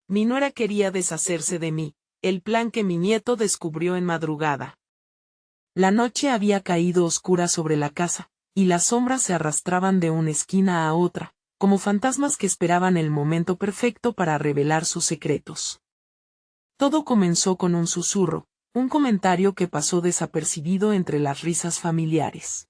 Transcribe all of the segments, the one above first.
Mi nuera quería deshacerse de mí, el plan que mi nieto descubrió en madrugada. La noche había caído oscura sobre la casa, y las sombras se arrastraban de una esquina a otra, como fantasmas que esperaban el momento perfecto para revelar sus secretos. Todo comenzó con un susurro, un comentario que pasó desapercibido entre las risas familiares.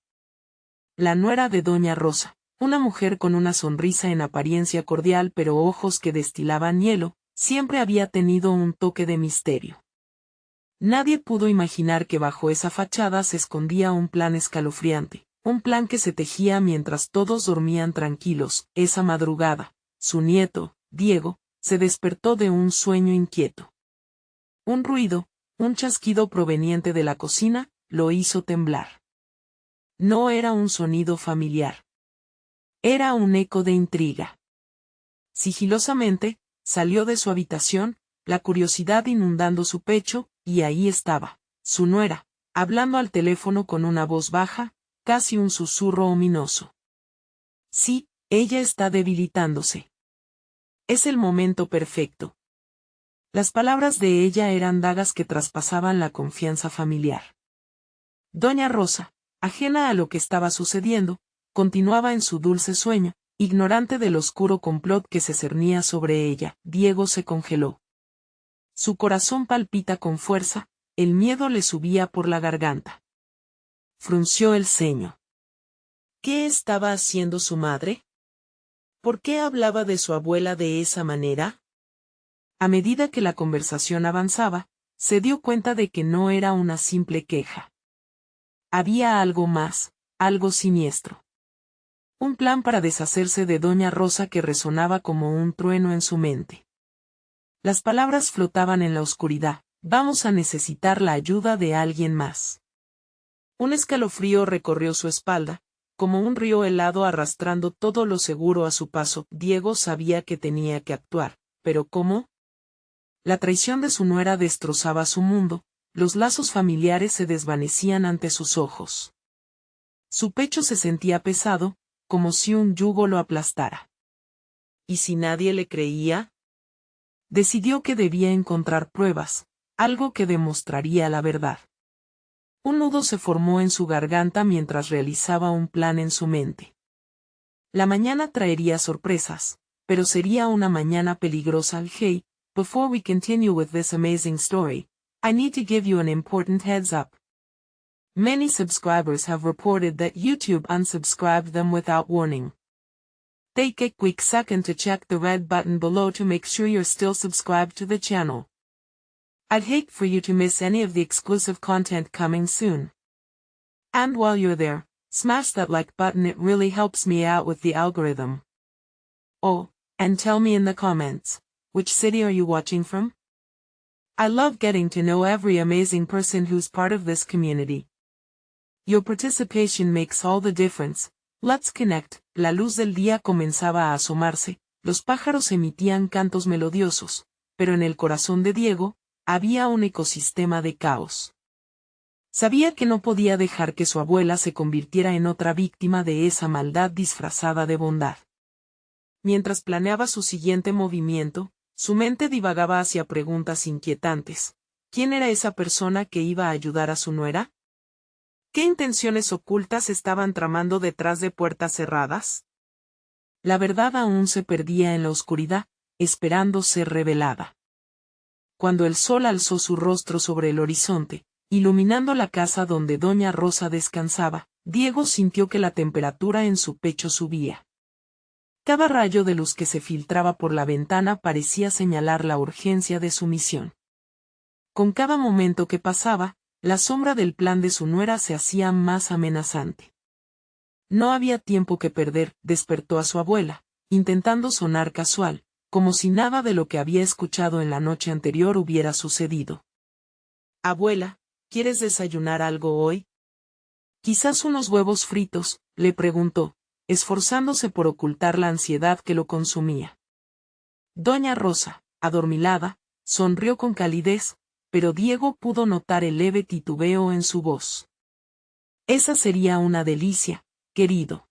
La nuera de Doña Rosa, una mujer con una sonrisa en apariencia cordial pero ojos que destilaban hielo, siempre había tenido un toque de misterio. Nadie pudo imaginar que bajo esa fachada se escondía un plan escalofriante, un plan que se tejía mientras todos dormían tranquilos. Esa madrugada, su nieto, Diego, se despertó de un sueño inquieto. Un ruido, un chasquido proveniente de la cocina, lo hizo temblar. No era un sonido familiar. Era un eco de intriga. Sigilosamente, salió de su habitación, la curiosidad inundando su pecho, y ahí estaba, su nuera, hablando al teléfono con una voz baja, casi un susurro ominoso. Sí, ella está debilitándose. Es el momento perfecto. Las palabras de ella eran dagas que traspasaban la confianza familiar. Doña Rosa, ajena a lo que estaba sucediendo, continuaba en su dulce sueño, ignorante del oscuro complot que se cernía sobre ella. Diego se congeló. Su corazón palpita con fuerza, el miedo le subía por la garganta. Frunció el ceño. ¿Qué estaba haciendo su madre? ¿Por qué hablaba de su abuela de esa manera? A medida que la conversación avanzaba, se dio cuenta de que no era una simple queja. Había algo más, algo siniestro. Un plan para deshacerse de Doña Rosa que resonaba como un trueno en su mente. Las palabras flotaban en la oscuridad. Vamos a necesitar la ayuda de alguien más. Un escalofrío recorrió su espalda, como un río helado arrastrando todo lo seguro a su paso. Diego sabía que tenía que actuar, pero ¿cómo? La traición de su nuera destrozaba su mundo, los lazos familiares se desvanecían ante sus ojos. Su pecho se sentía pesado, como si un yugo lo aplastara. ¿Y si nadie le creía? Decidió que debía encontrar pruebas, algo que demostraría la verdad. Un nudo se formó en su garganta mientras realizaba un plan en su mente. La mañana traería sorpresas, pero sería una mañana peligrosa. Hey, before we continue with this amazing story, I need to give you an important heads up. Many subscribers have reported that YouTube unsubscribed them without warning. Take a quick second to check the red button below to make sure you're still subscribed to the channel. I'd hate for you to miss any of the exclusive content coming soon. And while you're there, smash that like button, it really helps me out with the algorithm. Oh, and tell me in the comments, which city are you watching from? I love getting to know every amazing person who's part of this community. Your participation makes all the difference. Let's connect. La luz del día comenzaba a asomarse, los pájaros emitían cantos melodiosos, pero en el corazón de Diego, había un ecosistema de caos. Sabía que no podía dejar que su abuela se convirtiera en otra víctima de esa maldad disfrazada de bondad. Mientras planeaba su siguiente movimiento, su mente divagaba hacia preguntas inquietantes. ¿Quién era esa persona que iba a ayudar a su nuera? ¿Qué intenciones ocultas estaban tramando detrás de puertas cerradas? La verdad aún se perdía en la oscuridad, esperando ser revelada. Cuando el sol alzó su rostro sobre el horizonte, iluminando la casa donde Doña Rosa descansaba, Diego sintió que la temperatura en su pecho subía. Cada rayo de luz que se filtraba por la ventana parecía señalar la urgencia de su misión. Con cada momento que pasaba, la sombra del plan de su nuera se hacía más amenazante. No había tiempo que perder. Despertó a su abuela, intentando sonar casual, como si nada de lo que había escuchado en la noche anterior hubiera sucedido. Abuela, ¿quieres desayunar algo hoy? Quizás unos huevos fritos, le preguntó, esforzándose por ocultar la ansiedad que lo consumía. Doña Rosa, adormilada, sonrió con calidez, pero Diego pudo notar el leve titubeo en su voz. Esa sería una delicia, querido.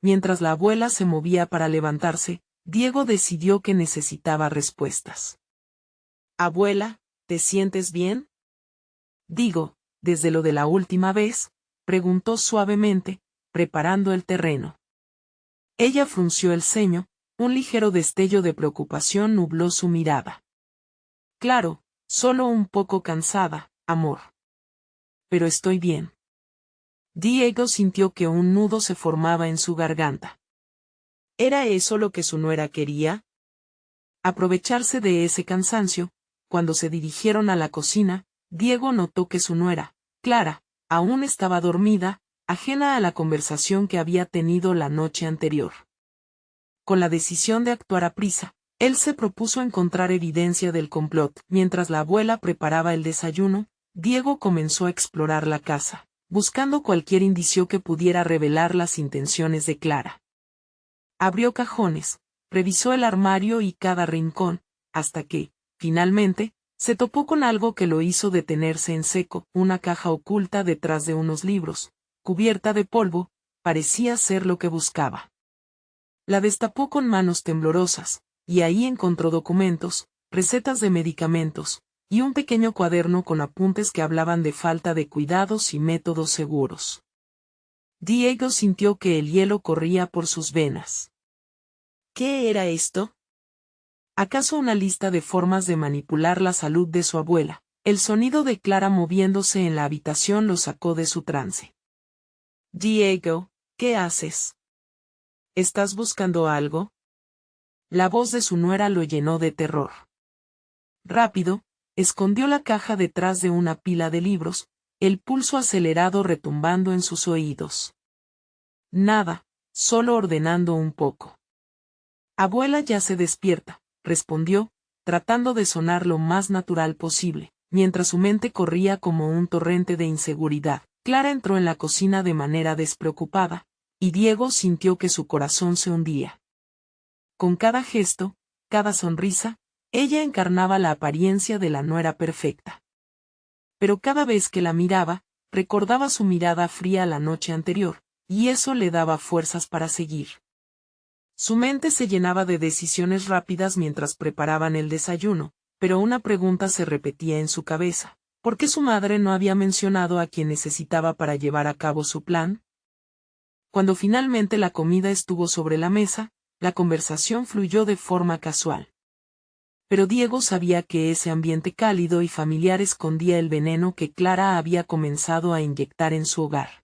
Mientras la abuela se movía para levantarse, Diego decidió que necesitaba respuestas. Abuela, ¿te sientes bien? Digo, desde lo de la última vez, preguntó suavemente, preparando el terreno. Ella frunció el ceño, un ligero destello de preocupación nubló su mirada. Claro, solo un poco cansada, amor. Pero estoy bien. Diego sintió que un nudo se formaba en su garganta. ¿Era eso lo que su nuera quería? Aprovecharse de ese cansancio. Cuando se dirigieron a la cocina, Diego notó que su nuera, Clara, aún estaba dormida, ajena a la conversación que había tenido la noche anterior. Con la decisión de actuar a prisa, él se propuso encontrar evidencia del complot. Mientras la abuela preparaba el desayuno, Diego comenzó a explorar la casa, buscando cualquier indicio que pudiera revelar las intenciones de Clara. Abrió cajones, revisó el armario y cada rincón, hasta que, finalmente, se topó con algo que lo hizo detenerse en seco. Una caja oculta detrás de unos libros, cubierta de polvo, parecía ser lo que buscaba. La destapó con manos temblorosas, y ahí encontró documentos, recetas de medicamentos, y un pequeño cuaderno con apuntes que hablaban de falta de cuidados y métodos seguros. Diego sintió que el hielo corría por sus venas. ¿Qué era esto? ¿Acaso una lista de formas de manipular la salud de su abuela? El sonido de Clara moviéndose en la habitación lo sacó de su trance. Diego, ¿qué haces? ¿Estás buscando algo? La voz de su nuera lo llenó de terror. Rápido, escondió la caja detrás de una pila de libros, el pulso acelerado retumbando en sus oídos. Nada, solo ordenando un poco. Abuela ya se despierta, respondió, tratando de sonar lo más natural posible, mientras su mente corría como un torrente de inseguridad. Clara entró en la cocina de manera despreocupada, y Diego sintió que su corazón se hundía. Con cada gesto, cada sonrisa, ella encarnaba la apariencia de la nuera perfecta. Pero cada vez que la miraba, recordaba su mirada fría la noche anterior, y eso le daba fuerzas para seguir. Su mente se llenaba de decisiones rápidas mientras preparaban el desayuno, pero una pregunta se repetía en su cabeza. ¿Por qué su madre no había mencionado a quien necesitaba para llevar a cabo su plan? Cuando finalmente la comida estuvo sobre la mesa, la conversación fluyó de forma casual. Pero Diego sabía que ese ambiente cálido y familiar escondía el veneno que Clara había comenzado a inyectar en su hogar.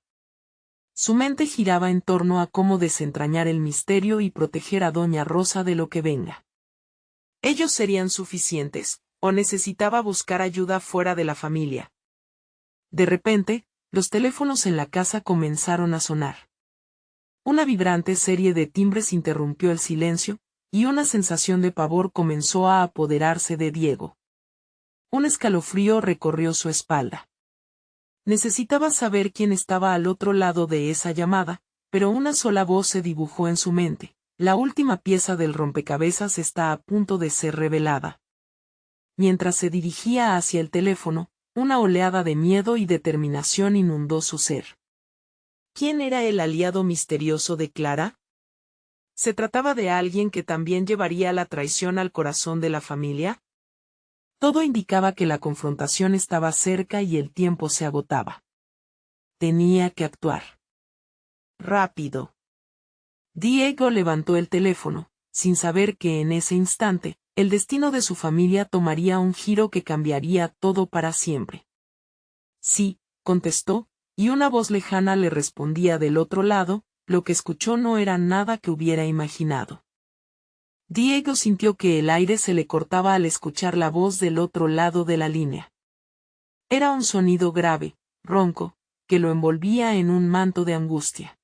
Su mente giraba en torno a cómo desentrañar el misterio y proteger a Doña Rosa de lo que venga. ¿Ellos serían suficientes, o necesitaba buscar ayuda fuera de la familia? De repente, los teléfonos en la casa comenzaron a sonar. Una vibrante serie de timbres interrumpió el silencio, y una sensación de pavor comenzó a apoderarse de Diego. Un escalofrío recorrió su espalda. Necesitaba saber quién estaba al otro lado de esa llamada, pero una sola voz se dibujó en su mente. La última pieza del rompecabezas está a punto de ser revelada. Mientras se dirigía hacia el teléfono, una oleada de miedo y determinación inundó su ser. ¿Quién era el aliado misterioso de Clara? ¿Se trataba de alguien que también llevaría la traición al corazón de la familia? Todo indicaba que la confrontación estaba cerca y el tiempo se agotaba. Tenía que actuar. Rápido. Diego levantó el teléfono, sin saber que en ese instante, el destino de su familia tomaría un giro que cambiaría todo para siempre. Sí, contestó, y una voz lejana le respondía del otro lado. Lo que escuchó no era nada que hubiera imaginado. Diego sintió que el aire se le cortaba al escuchar la voz del otro lado de la línea. Era un sonido grave, ronco, que lo envolvía en un manto de angustia.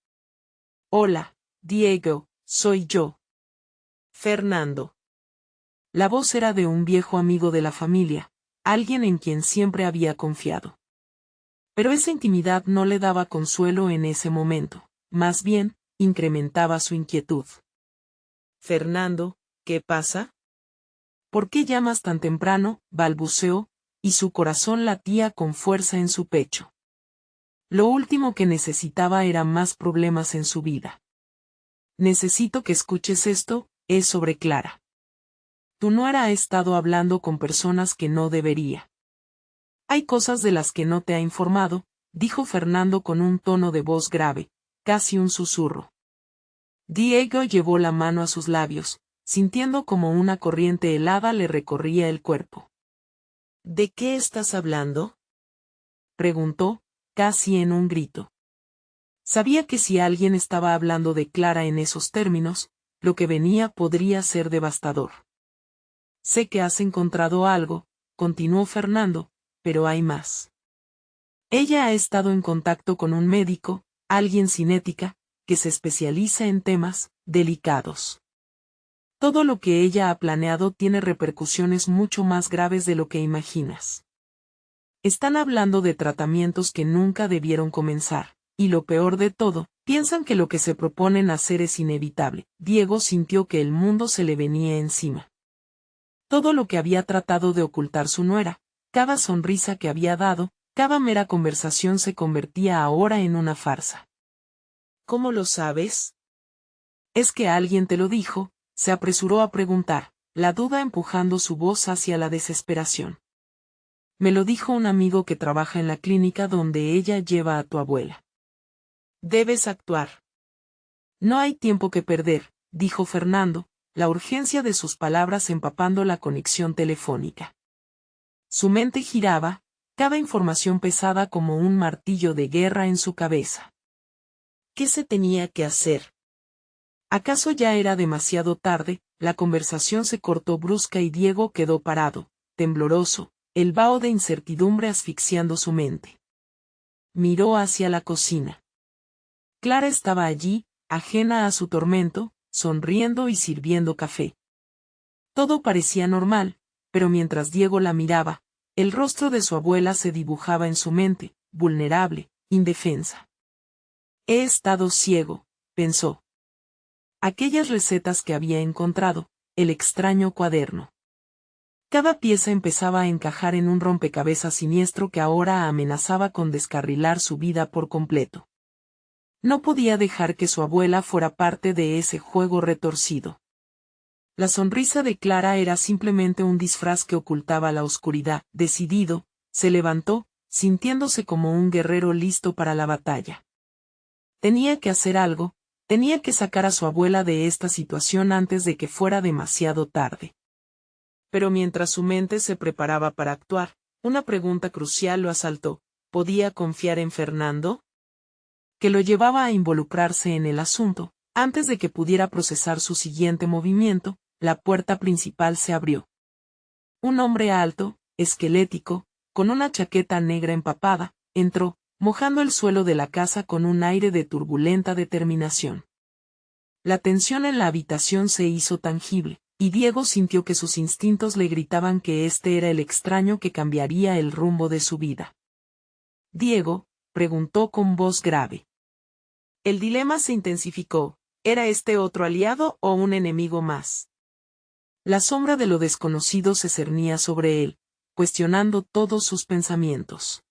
Hola, Diego, soy yo. Fernando. La voz era de un viejo amigo de la familia, alguien en quien siempre había confiado. Pero esa intimidad no le daba consuelo en ese momento. Más bien, incrementaba su inquietud. Fernando, ¿qué pasa? ¿Por qué llamas tan temprano? Balbuceó, y su corazón latía con fuerza en su pecho. Lo último que necesitaba era más problemas en su vida. Necesito que escuches esto, es sobre Clara. Tu nuera ha estado hablando con personas que no debería. Hay cosas de las que no te ha informado, dijo Fernando con un tono de voz grave, casi un susurro. Diego llevó la mano a sus labios, sintiendo como una corriente helada le recorría el cuerpo. ¿De qué estás hablando?, preguntó, casi en un grito. Sabía que si alguien estaba hablando de Clara en esos términos, lo que venía podría ser devastador. Sé que has encontrado algo, continuó Fernando, pero hay más. Ella ha estado en contacto con un médico, alguien sin ética, que se especializa en temas delicados. Todo lo que ella ha planeado tiene repercusiones mucho más graves de lo que imaginas. Están hablando de tratamientos que nunca debieron comenzar, y lo peor de todo, piensan que lo que se proponen hacer es inevitable. Diego sintió que el mundo se le venía encima. Todo lo que había tratado de ocultar su nuera, cada sonrisa que había dado, cada mera conversación se convertía ahora en una farsa. ¿Cómo lo sabes? Es que alguien te lo dijo, se apresuró a preguntar, la duda empujando su voz hacia la desesperación. Me lo dijo un amigo que trabaja en la clínica donde ella lleva a tu abuela. Debes actuar. No hay tiempo que perder, dijo Fernando, la urgencia de sus palabras empapando la conexión telefónica. Su mente giraba, cada información pesada como un martillo de guerra en su cabeza. ¿Qué se tenía que hacer? ¿Acaso ya era demasiado tarde? La conversación se cortó brusca y Diego quedó parado, tembloroso, el vaho de incertidumbre asfixiando su mente. Miró hacia la cocina. Clara estaba allí, ajena a su tormento, sonriendo y sirviendo café. Todo parecía normal, pero mientras Diego la miraba, el rostro de su abuela se dibujaba en su mente, vulnerable, indefensa. He estado ciego, pensó. Aquellas recetas que había encontrado, el extraño cuaderno. Cada pieza empezaba a encajar en un rompecabezas siniestro que ahora amenazaba con descarrilar su vida por completo. No podía dejar que su abuela fuera parte de ese juego retorcido. La sonrisa de Clara era simplemente un disfraz que ocultaba la oscuridad. Decidido, se levantó, sintiéndose como un guerrero listo para la batalla. Tenía que hacer algo, tenía que sacar a su abuela de esta situación antes de que fuera demasiado tarde. Pero mientras su mente se preparaba para actuar, una pregunta crucial lo asaltó. ¿Podía confiar en Fernando? Que lo llevaba a involucrarse en el asunto. Antes de que pudiera procesar su siguiente movimiento, la puerta principal se abrió. Un hombre alto, esquelético, con una chaqueta negra empapada, entró, mojando el suelo de la casa con un aire de turbulenta determinación. La tensión en la habitación se hizo tangible, y Diego sintió que sus instintos le gritaban que este era el extraño que cambiaría el rumbo de su vida. Diego, preguntó con voz grave. El dilema se intensificó. ¿Era este otro aliado o un enemigo más? La sombra de lo desconocido se cernía sobre él, cuestionando todos sus pensamientos.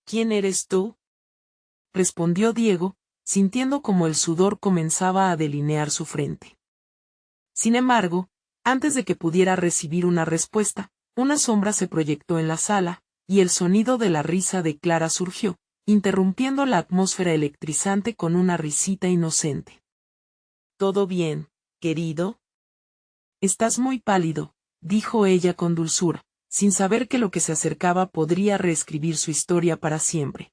¿Quién eres tú?, respondió Diego, sintiendo como el sudor comenzaba a delinear su frente. Sin embargo, antes de que pudiera recibir una respuesta, una sombra se proyectó en la sala, y el sonido de la risa de Clara surgió, interrumpiendo la atmósfera electrizante con una risita inocente. ¿Todo bien, querido? Estás muy pálido, dijo ella con dulzura, sin saber que lo que se acercaba podría reescribir su historia para siempre.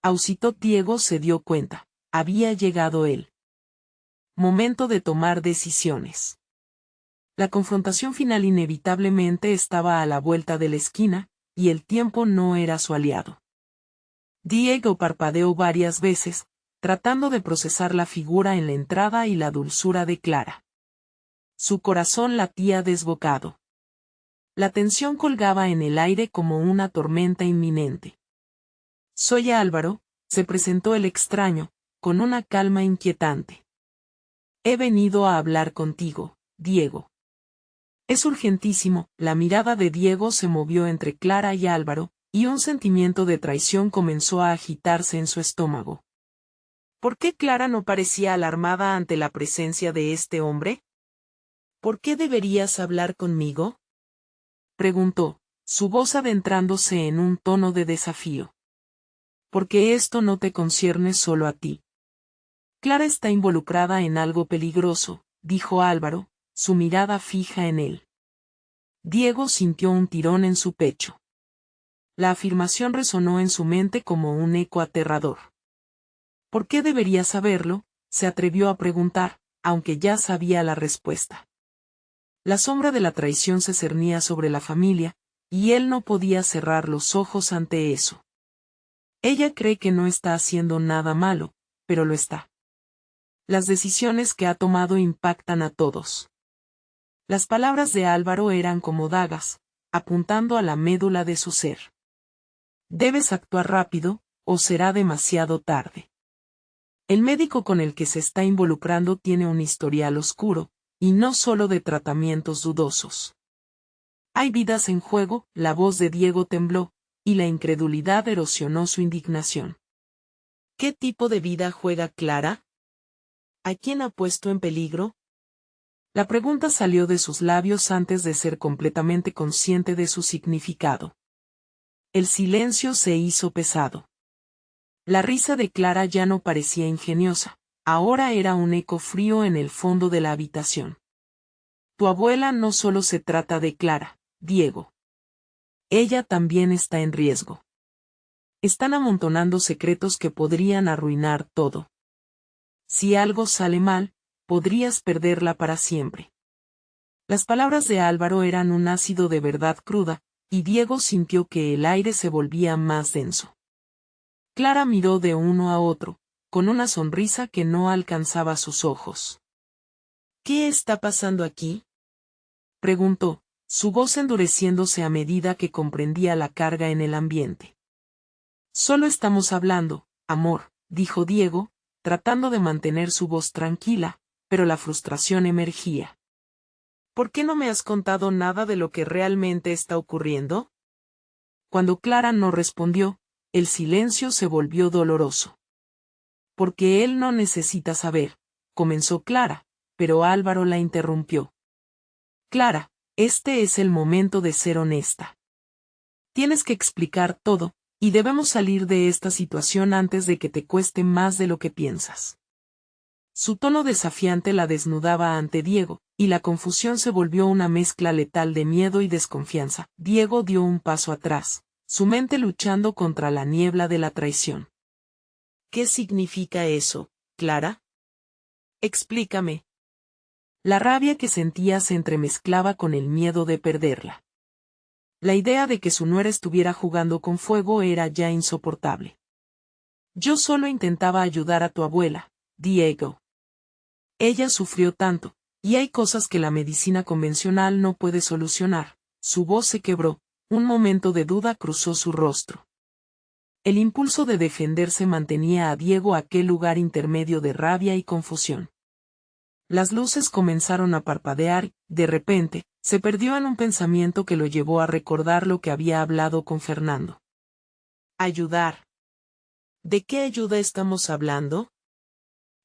Ausitot Diego se dio cuenta, había llegado él. Momento de tomar decisiones. La confrontación final inevitablemente estaba a la vuelta de la esquina, y el tiempo no era su aliado. Diego parpadeó varias veces, tratando de procesar la figura en la entrada y la dulzura de Clara. Su corazón latía desbocado. La tensión colgaba en el aire como una tormenta inminente. Soy Álvaro, se presentó el extraño, con una calma inquietante. He venido a hablar contigo, Diego. Es urgentísimo. La mirada de Diego se movió entre Clara y Álvaro, y un sentimiento de traición comenzó a agitarse en su estómago. ¿Por qué Clara no parecía alarmada ante la presencia de este hombre? ¿Por qué deberías hablar conmigo? Preguntó, su voz adentrándose en un tono de desafío. Porque esto no te concierne solo a ti. Clara está involucrada en algo peligroso, dijo Álvaro, su mirada fija en él. Diego sintió un tirón en su pecho. La afirmación resonó en su mente como un eco aterrador. ¿Por qué debería saberlo?, se atrevió a preguntar, aunque ya sabía la respuesta. La sombra de la traición se cernía sobre la familia, y él no podía cerrar los ojos ante eso. Ella cree que no está haciendo nada malo, pero lo está. Las decisiones que ha tomado impactan a todos. Las palabras de Álvaro eran como dagas, apuntando a la médula de su ser. Debes actuar rápido, o será demasiado tarde. El médico con el que se está involucrando tiene un historial oscuro, y no solo de tratamientos dudosos. Hay vidas en juego, la voz de Diego tembló, y la incredulidad erosionó su indignación. ¿Qué tipo de vida juega Clara? ¿A quién ha puesto en peligro? La pregunta salió de sus labios antes de ser completamente consciente de su significado. El silencio se hizo pesado. La risa de Clara ya no parecía ingeniosa, ahora era un eco frío en el fondo de la habitación. Tu abuela no solo se trata de Clara, Diego. Ella también está en riesgo. Están amontonando secretos que podrían arruinar todo. Si algo sale mal, podrías perderla para siempre. Las palabras de Álvaro eran un ácido de verdad cruda, y Diego sintió que el aire se volvía más denso. Clara miró de uno a otro, con una sonrisa que no alcanzaba sus ojos. ¿Qué está pasando aquí?, preguntó, su voz endureciéndose a medida que comprendía la carga en el ambiente. Solo estamos hablando, amor, dijo Diego, tratando de mantener su voz tranquila, pero la frustración emergía. ¿Por qué no me has contado nada de lo que realmente está ocurriendo? Cuando Clara no respondió, el silencio se volvió doloroso. Porque él no necesita saber, comenzó Clara, pero Álvaro la interrumpió. Clara, este es el momento de ser honesta. Tienes que explicar todo, y debemos salir de esta situación antes de que te cueste más de lo que piensas. Su tono desafiante la desnudaba ante Diego, y la confusión se volvió una mezcla letal de miedo y desconfianza. Diego dio un paso atrás, su mente luchando contra la niebla de la traición. ¿Qué significa eso, Clara? Explícame. La rabia que sentía se entremezclaba con el miedo de perderla. La idea de que su nuera estuviera jugando con fuego era ya insoportable. Yo solo intentaba ayudar a tu abuela, Diego. Ella sufrió tanto, y hay cosas que la medicina convencional no puede solucionar. Su voz se quebró, un momento de duda cruzó su rostro. El impulso de defenderse mantenía a Diego aquel lugar intermedio de rabia y confusión. Las luces comenzaron a parpadear, de repente, se perdió en un pensamiento que lo llevó a recordar lo que había hablado con Fernando. Ayudar. ¿De qué ayuda estamos hablando?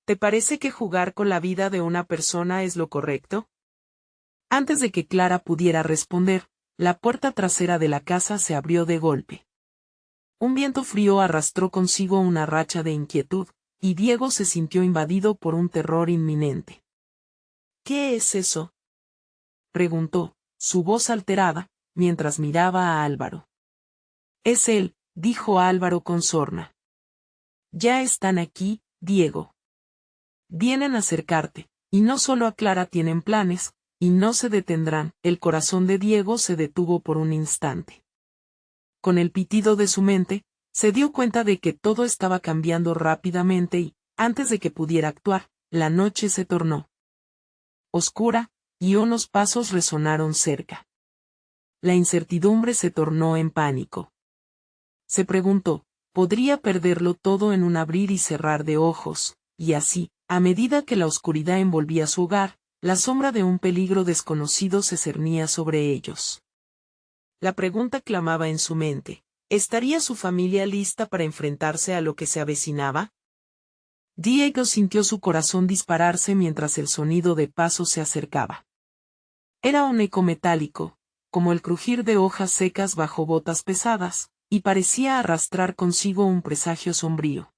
¿Te parece que jugar con la vida de una persona es lo correcto? Antes de que Clara pudiera responder, la puerta trasera de la casa se abrió de golpe. Un viento frío arrastró consigo una racha de inquietud, y Diego se sintió invadido por un terror inminente. ¿Qué es eso?, preguntó, su voz alterada, mientras miraba a Álvaro. Es él, dijo Álvaro con sorna. Ya están aquí, Diego. Vienen a acercarte, y no solo a Clara tienen planes, y no se detendrán. El corazón de Diego se detuvo por un instante. Con el pitido de su mente, se dio cuenta de que todo estaba cambiando rápidamente y, antes de que pudiera actuar, la noche se tornó oscura, y unos pasos resonaron cerca. La incertidumbre se tornó en pánico. Se preguntó, ¿podría perderlo todo en un abrir y cerrar de ojos? Y así, a medida que la oscuridad envolvía su hogar, la sombra de un peligro desconocido se cernía sobre ellos. La pregunta clamaba en su mente, ¿estaría su familia lista para enfrentarse a lo que se avecinaba? Diego sintió su corazón dispararse mientras el sonido de pasos se acercaba. Era un eco metálico, como el crujir de hojas secas bajo botas pesadas, y parecía arrastrar consigo un presagio sombrío.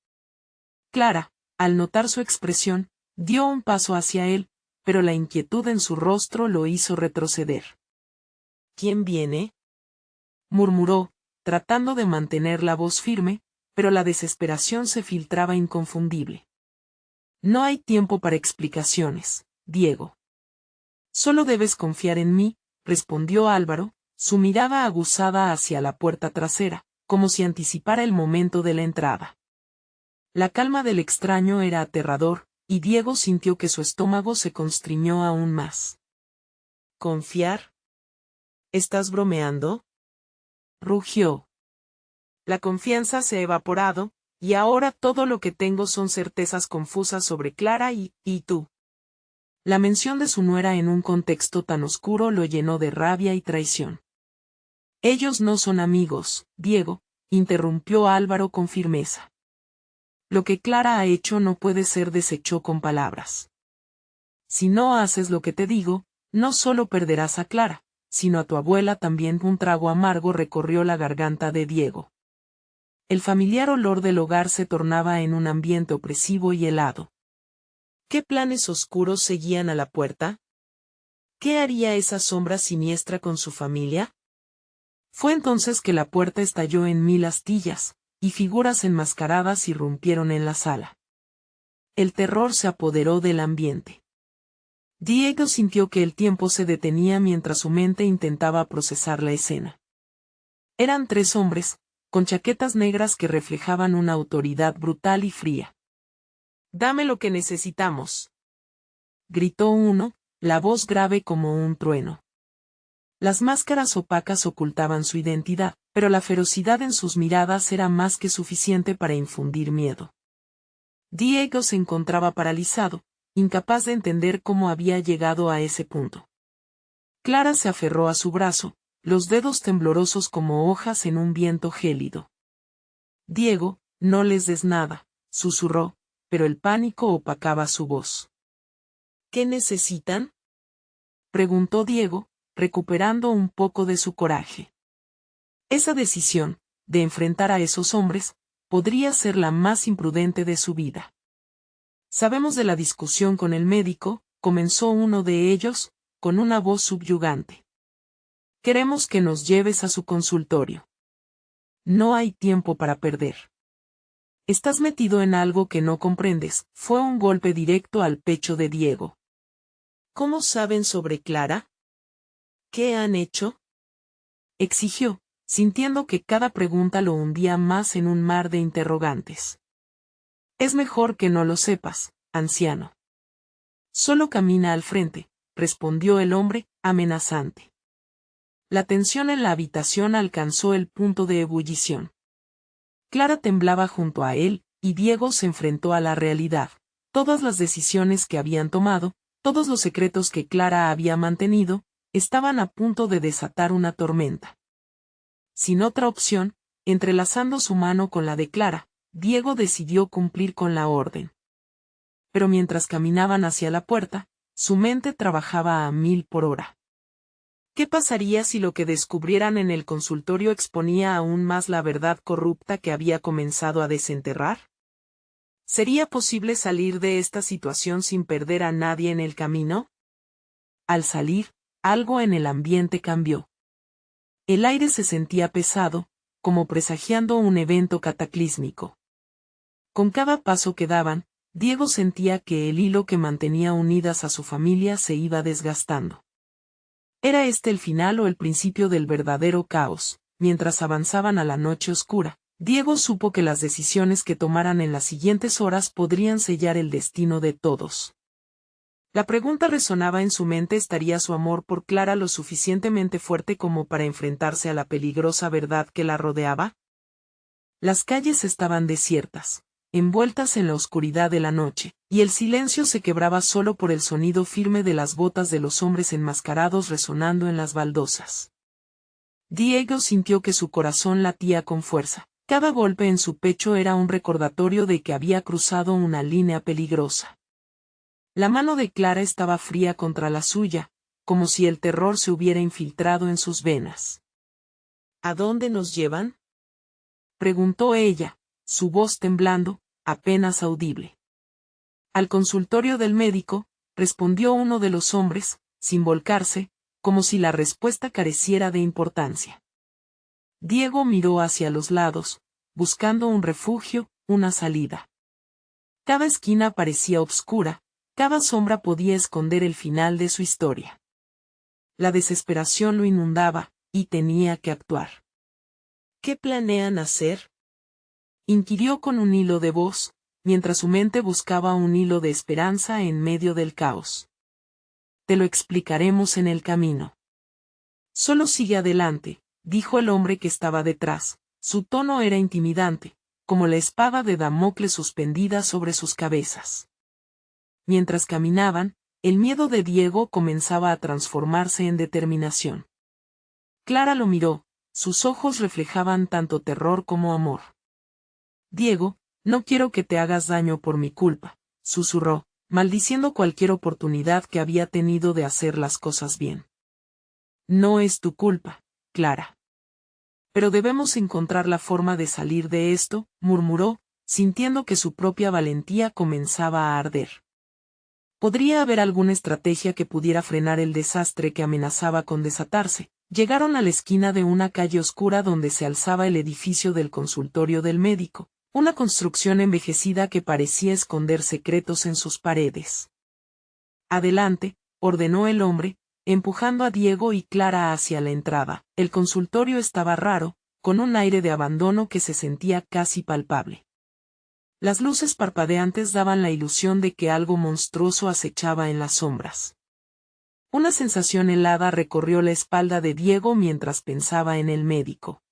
Clara, al notar su expresión, dio un paso hacia él, pero la inquietud en su rostro lo hizo retroceder. ¿Quién viene?, murmuró, tratando de mantener la voz firme, pero la desesperación se filtraba inconfundible. No hay tiempo para explicaciones, Diego. Solo debes confiar en mí, respondió Álvaro, su mirada aguzada hacia la puerta trasera, como si anticipara el momento de la entrada. La calma del extraño era aterrador, y Diego sintió que su estómago se constriñó aún más. ¿Confiar? ¿Estás bromeando?, rugió. La confianza se ha evaporado, y ahora todo lo que tengo son certezas confusas sobre Clara y tú. La mención de su nuera en un contexto tan oscuro lo llenó de rabia y traición. Ellos no son amigos, Diego, interrumpió Álvaro con firmeza. Lo que Clara ha hecho no puede ser deshecho con palabras. Si no haces lo que te digo, no solo perderás a Clara, sino a tu abuela también. Un trago amargo recorrió la garganta de Diego. El familiar olor del hogar se tornaba en un ambiente opresivo y helado. ¿Qué planes oscuros seguían a la puerta? ¿Qué haría esa sombra siniestra con su familia? Fue entonces que la puerta estalló en 1000 astillas, y figuras enmascaradas irrumpieron en la sala. El terror se apoderó del ambiente. Diego sintió que el tiempo se detenía mientras su mente intentaba procesar la escena. Eran 3 hombres, con chaquetas negras que reflejaban una autoridad brutal y fría. «Dame lo que necesitamos», gritó uno, la voz grave como un trueno. Las máscaras opacas ocultaban su identidad, pero la ferocidad en sus miradas era más que suficiente para infundir miedo. Diego se encontraba paralizado, incapaz de entender cómo había llegado a ese punto. Clara se aferró a su brazo, los dedos temblorosos como hojas en un viento gélido. «Diego, no les des nada», susurró, pero el pánico opacaba su voz. «¿Qué necesitan?», preguntó Diego, recuperando un poco de su coraje. Esa decisión, de enfrentar a esos hombres, podría ser la más imprudente de su vida. «Sabemos de la discusión con el médico», comenzó uno de ellos, con una voz subyugante. «Queremos que nos lleves a su consultorio. No hay tiempo para perder. Estás metido en algo que no comprendes», fue un golpe directo al pecho de Diego. «¿Cómo saben sobre Clara? ¿Qué han hecho?», exigió, sintiendo que cada pregunta lo hundía más en un mar de interrogantes. «Es mejor que no lo sepas, anciano. Solo camina al frente», respondió el hombre, amenazante. La tensión en la habitación alcanzó el punto de ebullición. Clara temblaba junto a él, y Diego se enfrentó a la realidad. Todas las decisiones que habían tomado, todos los secretos que Clara había mantenido, estaban a punto de desatar una tormenta. Sin otra opción, entrelazando su mano con la de Clara, Diego decidió cumplir con la orden. Pero mientras caminaban hacia la puerta, su mente trabajaba a 1000 por hora. ¿Qué pasaría si lo que descubrieran en el consultorio exponía aún más la verdad corrupta que había comenzado a desenterrar? ¿Sería posible salir de esta situación sin perder a nadie en el camino? Al salir, algo en el ambiente cambió. El aire se sentía pesado, como presagiando un evento cataclísmico. Con cada paso que daban, Diego sentía que el hilo que mantenía unidas a su familia se iba desgastando. ¿Era este el final o el principio del verdadero caos? Mientras avanzaban a la noche oscura, Diego supo que las decisiones que tomaran en las siguientes horas podrían sellar el destino de todos. La pregunta resonaba en su mente: ¿estaría su amor por Clara lo suficientemente fuerte como para enfrentarse a la peligrosa verdad que la rodeaba? Las calles estaban desiertas, envueltas en la oscuridad de la noche, y el silencio se quebraba solo por el sonido firme de las botas de los hombres enmascarados resonando en las baldosas. Diego sintió que su corazón latía con fuerza. Cada golpe en su pecho era un recordatorio de que había cruzado una línea peligrosa. La mano de Clara estaba fría contra la suya, como si el terror se hubiera infiltrado en sus venas. ¿A dónde nos llevan?, preguntó ella, su voz temblando, apenas audible. Al consultorio del médico, respondió uno de los hombres, sin volcarse, como si la respuesta careciera de importancia. Diego miró hacia los lados, buscando un refugio, una salida. Cada esquina parecía obscura, cada sombra podía esconder el final de su historia. La desesperación lo inundaba, y tenía que actuar. ¿Qué planean hacer?, inquirió con un hilo de voz, mientras su mente buscaba un hilo de esperanza en medio del caos. Te lo explicaremos en el camino. Solo sigue adelante, dijo el hombre que estaba detrás. Su tono era intimidante, como la espada de Damocles suspendida sobre sus cabezas. Mientras caminaban, el miedo de Diego comenzaba a transformarse en determinación. Clara lo miró, sus ojos reflejaban tanto terror como amor. Diego, no quiero que te hagas daño por mi culpa, susurró, maldiciendo cualquier oportunidad que había tenido de hacer las cosas bien. No es tu culpa, Clara. Pero debemos encontrar la forma de salir de esto, murmuró, sintiendo que su propia valentía comenzaba a arder. Podría haber alguna estrategia que pudiera frenar el desastre que amenazaba con desatarse. Llegaron a la esquina de una calle oscura donde se alzaba el edificio del consultorio del médico, una construcción envejecida que parecía esconder secretos en sus paredes. Adelante, ordenó el hombre, empujando a Diego y Clara hacia la entrada. El consultorio estaba raro, con un aire de abandono que se sentía casi palpable. Las luces parpadeantes daban la ilusión de que algo monstruoso acechaba en las sombras. Una sensación helada recorrió la espalda de Diego mientras pensaba en el médico.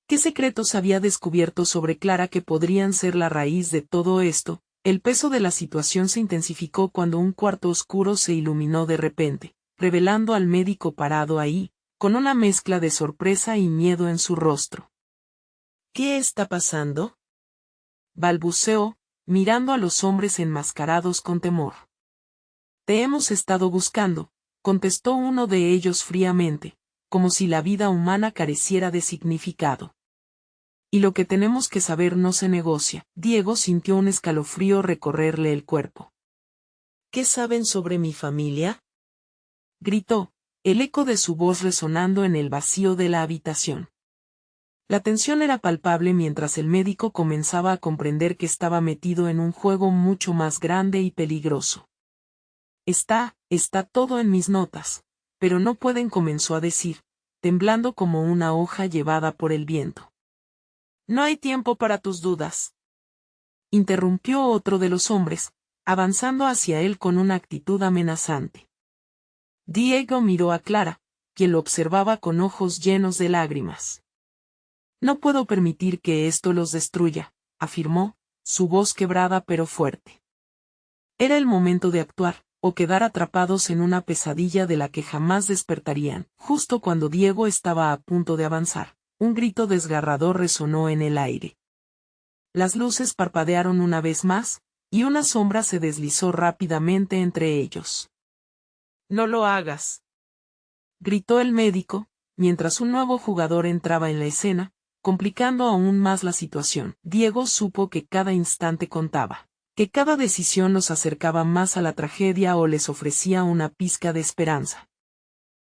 ¿Qué secretos había descubierto sobre Clara que podrían ser la raíz de todo esto? El peso de la situación se intensificó cuando un cuarto oscuro se iluminó de repente, revelando al médico parado ahí, con una mezcla de sorpresa y miedo en su rostro. ¿Qué está pasando?, balbuceó, mirando a los hombres enmascarados con temor. Te hemos estado buscando, contestó uno de ellos fríamente, como si la vida humana careciera de significado. Y lo que tenemos que saber no se negocia. Diego sintió un escalofrío recorrerle el cuerpo. ¿Qué saben sobre mi familia?, gritó, el eco de su voz resonando en el vacío de la habitación. La tensión era palpable mientras el médico comenzaba a comprender que estaba metido en un juego mucho más grande y peligroso. Está todo en mis notas, pero no pueden, comenzó a decir, temblando como una hoja llevada por el viento. No hay tiempo para tus dudas, interrumpió otro de los hombres, avanzando hacia él con una actitud amenazante. Diego miró a Clara, quien lo observaba con ojos llenos de lágrimas. No puedo permitir que esto los destruya, afirmó, su voz quebrada pero fuerte. Era el momento de actuar, o quedar atrapados en una pesadilla de la que jamás despertarían. Justo cuando Diego estaba a punto de avanzar, un grito desgarrador resonó en el aire. Las luces parpadearon una vez más, y una sombra se deslizó rápidamente entre ellos. No lo hagas, gritó el médico, mientras un nuevo jugador entraba en la escena, complicando aún más la situación. Diego supo que cada instante contaba, que cada decisión los acercaba más a la tragedia o les ofrecía una pizca de esperanza.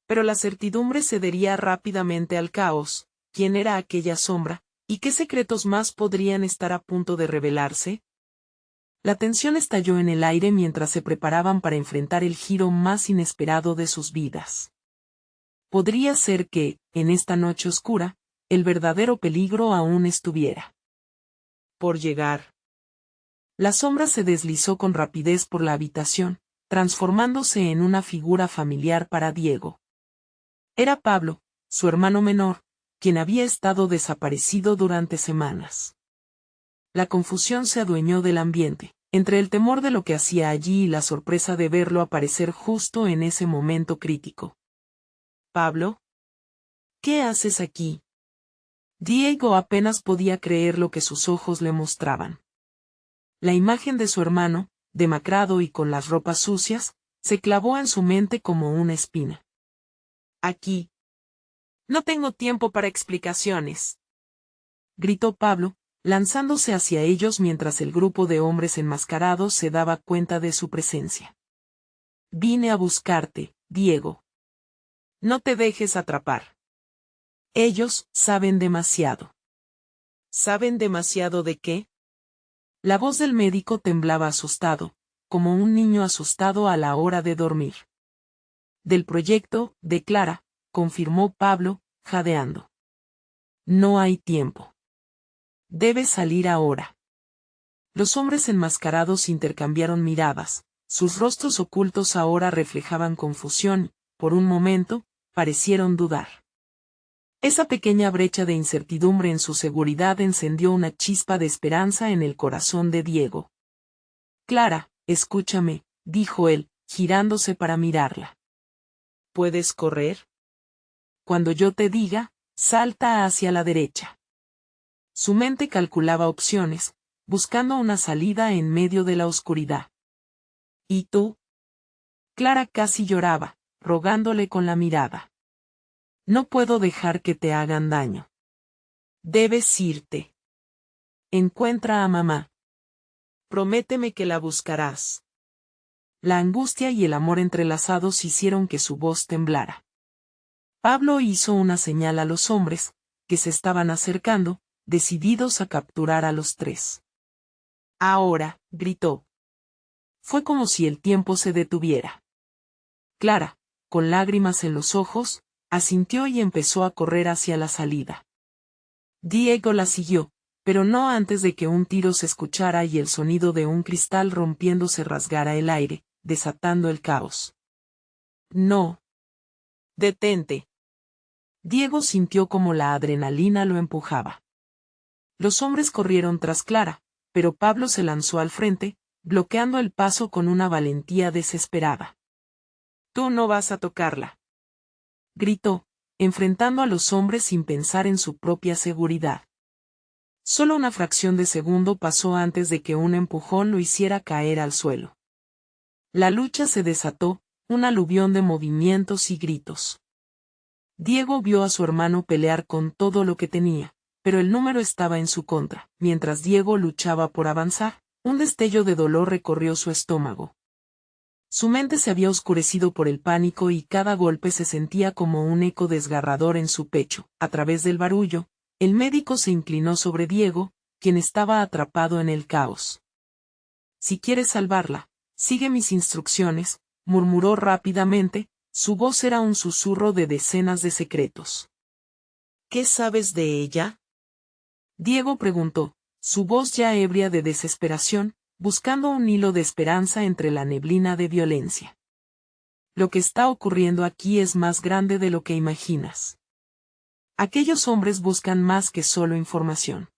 Pero la certidumbre cedería rápidamente al caos. ¿Quién era aquella sombra? ¿Y qué secretos más podrían estar a punto de revelarse? La tensión estalló en el aire mientras se preparaban para enfrentar el giro más inesperado de sus vidas. Podría ser que, en esta noche oscura, el verdadero peligro aún estuviera por llegar. La sombra se deslizó con rapidez por la habitación, transformándose en una figura familiar para Diego. Era Pablo, su hermano menor, quien había estado desaparecido durante semanas. La confusión se adueñó del ambiente, entre el temor de lo que hacía allí y la sorpresa de verlo aparecer justo en ese momento crítico. «Pablo, ¿qué haces aquí?». Diego apenas podía creer lo que sus ojos le mostraban. La imagen de su hermano, demacrado y con las ropas sucias, Se clavó en su mente como una espina. Aquí. No tengo tiempo para explicaciones, gritó Pablo, lanzándose hacia ellos mientras el grupo de hombres enmascarados se daba cuenta de su presencia. Vine a buscarte, Diego. No te dejes atrapar. Ellos saben demasiado. ¿Saben demasiado de qué? La voz del médico temblaba asustado, como un niño asustado a la hora de dormir. Del proyecto, de Clara, confirmó Pablo, jadeando. No hay tiempo. Debes salir ahora. Los hombres enmascarados intercambiaron miradas, sus rostros ocultos ahora reflejaban confusión, por un momento, parecieron dudar. Esa pequeña brecha de incertidumbre en su seguridad encendió una chispa de esperanza en el corazón de Diego. Clara, escúchame, dijo él, girándose para mirarla. ¿Puedes correr? Cuando yo te diga, salta hacia la derecha. Su mente calculaba opciones, buscando una salida en medio de la oscuridad. ¿Y tú? Clara casi lloraba, rogándole con la mirada. No puedo dejar que te hagan daño. Debes irte. Encuentra a mamá. Prométeme que la buscarás. La angustia y el amor entrelazados hicieron que su voz temblara. Pablo hizo una señal a los hombres, que se estaban acercando, decididos a capturar a los tres. Ahora, gritó. Fue como si el tiempo se detuviera. Clara, con lágrimas en los ojos, asintió y empezó a correr hacia la salida. Diego la siguió, pero no antes de que un tiro se escuchara y el sonido de un cristal rompiéndose rasgara el aire, desatando el caos. No. Detente. Diego sintió como la adrenalina lo empujaba. Los hombres corrieron tras Clara, pero Pablo se lanzó al frente, bloqueando el paso con una valentía desesperada. Tú no vas a tocarla. Gritó, enfrentando a los hombres sin pensar en su propia seguridad. Solo una fracción de segundo pasó antes de que un empujón lo hiciera caer al suelo. La lucha se desató, un aluvión de movimientos y gritos. Diego vio a su hermano pelear con todo lo que tenía, pero el número estaba en su contra. Mientras Diego luchaba por avanzar, un destello de dolor recorrió su estómago. Su mente se había oscurecido por el pánico y cada golpe se sentía como un eco desgarrador en su pecho. A través del barullo, el médico se inclinó sobre Diego, quien estaba atrapado en el caos. Si quieres salvarla, sigue mis instrucciones, murmuró rápidamente, su voz era un susurro de decenas de secretos. ¿Qué sabes de ella? Diego preguntó, su voz ya ebria de desesperación, buscando un hilo de esperanza entre la neblina de violencia. Lo que está ocurriendo aquí es más grande de lo que imaginas. Aquellos hombres buscan más que solo información.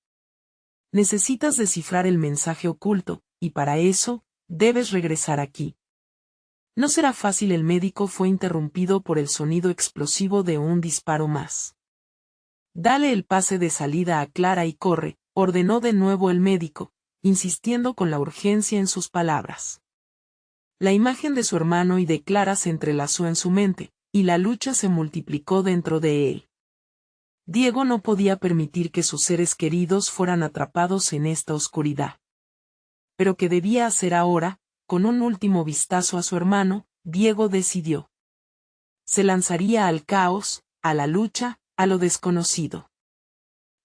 Necesitas descifrar el mensaje oculto, y para eso, debes regresar aquí. No será fácil. El médico fue interrumpido por el sonido explosivo de un disparo más. Dale el pase de salida a Clara y corre, ordenó de nuevo el médico, insistiendo con la urgencia en sus palabras. La imagen de su hermano y de Clara se entrelazó en su mente, y la lucha se multiplicó dentro de él. Diego no podía permitir que sus seres queridos fueran atrapados en esta oscuridad. Pero ¿qué debía hacer ahora? Con un último vistazo a su hermano, Diego decidió. Se lanzaría al caos, a la lucha, a lo desconocido.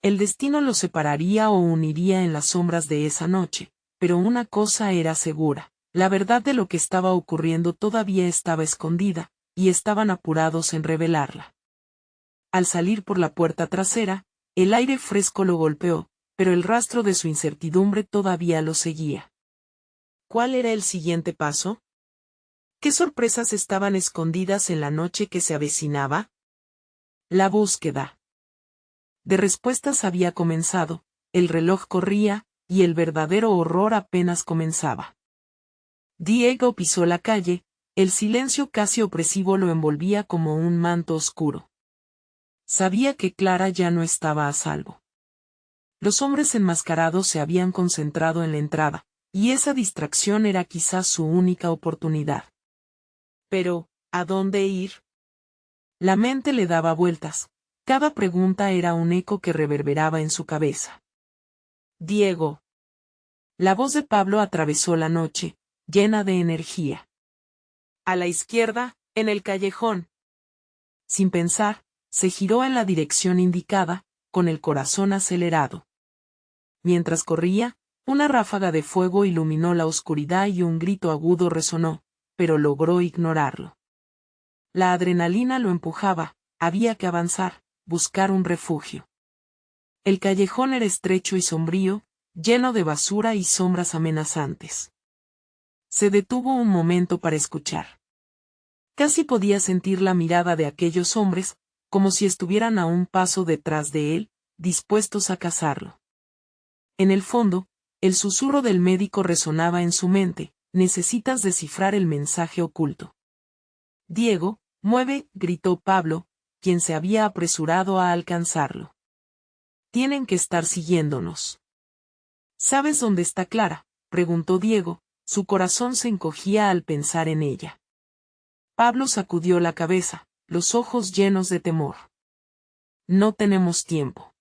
El destino los separaría o uniría en las sombras de esa noche, pero una cosa era segura, la verdad de lo que estaba ocurriendo todavía estaba escondida, y estaban apurados en revelarla. Al salir por la puerta trasera, el aire fresco lo golpeó, pero el rastro de su incertidumbre todavía lo seguía. ¿Cuál era el siguiente paso? ¿Qué sorpresas estaban escondidas en la noche que se avecinaba? La búsqueda de respuestas había comenzado, el reloj corría, y el verdadero horror apenas comenzaba. Diego pisó la calle, el silencio casi opresivo lo envolvía como un manto oscuro. Sabía que Clara ya no estaba a salvo. Los hombres enmascarados se habían concentrado en la entrada, y esa distracción era quizás su única oportunidad. Pero, ¿a dónde ir? La mente le daba vueltas. Cada pregunta era un eco que reverberaba en su cabeza. Diego. La voz de Pablo atravesó la noche, llena de energía. A la izquierda, en el callejón. Sin pensar, se giró en la dirección indicada, con el corazón acelerado. Mientras corría, una ráfaga de fuego iluminó la oscuridad y un grito agudo resonó, pero logró ignorarlo. La adrenalina lo empujaba, había que avanzar, buscar un refugio. El callejón era estrecho y sombrío, lleno de basura y sombras amenazantes. Se detuvo un momento para escuchar. Casi podía sentir la mirada de aquellos hombres, como si estuvieran a un paso detrás de él, dispuestos a cazarlo. En el fondo, el susurro del médico resonaba en su mente: necesitas descifrar el mensaje oculto. Diego, mueve, gritó Pablo, quien se había apresurado a alcanzarlo. Tienen que estar siguiéndonos. ¿Sabes dónde está Clara?, preguntó Diego, su corazón se encogía al pensar en ella. Pablo sacudió la cabeza, los ojos llenos de temor. No tenemos tiempo.